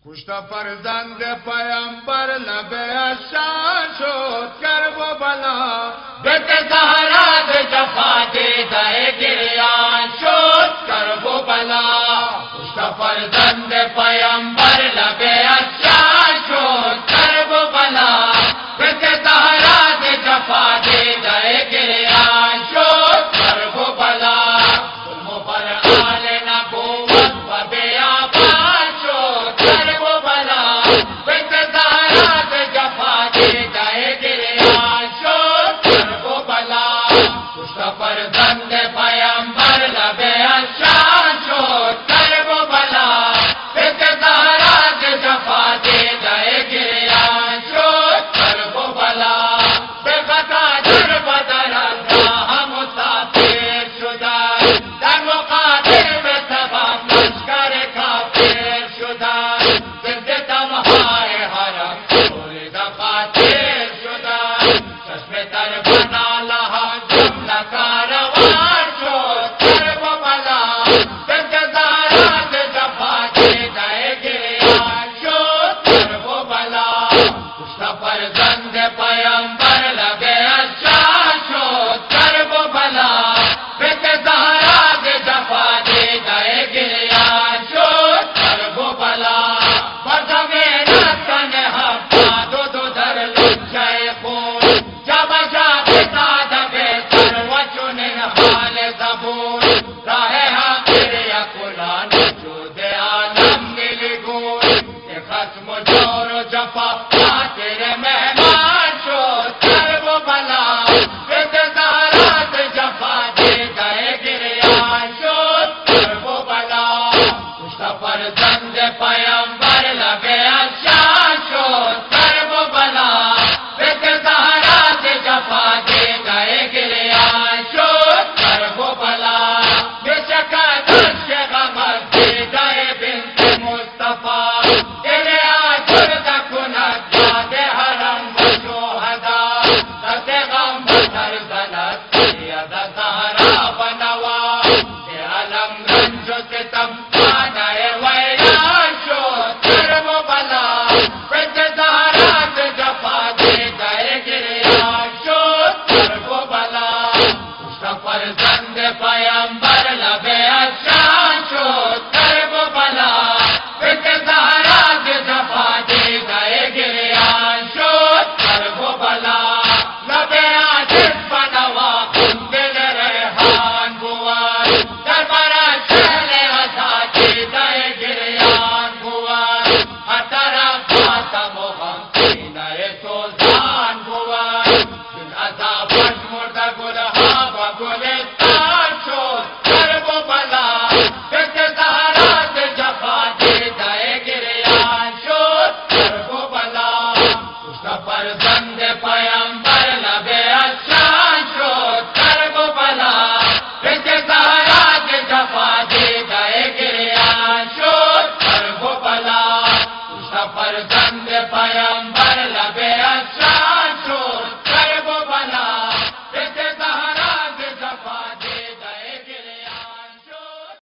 کشته فرزند پیامبر لب اشان شد کرب و بلا بیت زہرا ز جفا دیدہ گریان شد کرب و بلا کشته فرزند پیامبر لب اشان شد کرب و بلا بیت زہرا ز جفا دیدہ گریان شد کرب و بلا ظلم پر آل نبوت و بیابان شد کرب و بلا بیت زہرا ز جفا دیدہ گریان شد کرب و بلا کشته فرزند پیامبر لب اشان شد کرب و بلا بیت زہرا ز جفا دیدہ گریان شد کرب و بلا بے خطا در بدر راہ مسافر شدند در مقابل به سبب لشکر کافر شدند زند دمهای حرم خورد قاتل شدند چشم تر بنا لها جمله کاروان شد کرب و بلا زند زهرا ز جفا دیدہ گریان شد کرب و بلا کشته فرزند پیامبر لب اشان شد کرب و بلا بیت زہرا ز جفا دیدہ گریان شد کرب و بلا بزم نتن حفا دو در لجه خون جب جا فتاد بهتر و چنین حال زبون راہ حقیر یکلان وجود عالم نیلگون کہ خصم و جور و جفا خاطر مہمان شد کرب و بلا بیت زہرا ز جفا دیدہ گریان شد کرب و بلا کشته فرزند پیامبر لب اشان شد کرب و بلا بیت زہرا ز جفا دیدہ گریان شد کرب و بلا بے شک دشت غم از دیدہ بنت مصطفی دل آزرده کند یاد حرم و شهدا دست غم بسر زند سید زهرا و نوا به علم رنج و ستم خانه ویران شد کرب و بلا بیت زهرا ز جفا دیدہ گریان شد کرب و بلا کشته فرزند پیامبر لب اشان شد کرب و بلا بیت زہرا ز جفا دیدہ گریان شد کرب و بلا لب عاجز بنوا خون دل ریحان بود در برا شهر عزا دیدہ گریان بود هر طرف ماتم و غم سینه سوزان بود چون عزا پژمرده گلها و گلستان شد کرب و بلا بیت زهرا ز جفا دیدہ گریان شد کرب و بلا کشته فرزند پیامبر لب اشان شد کرب و بلا بیت زهرا ز جفا دیدہ گریان شد کرب و بلا کشته فرزند پیامبر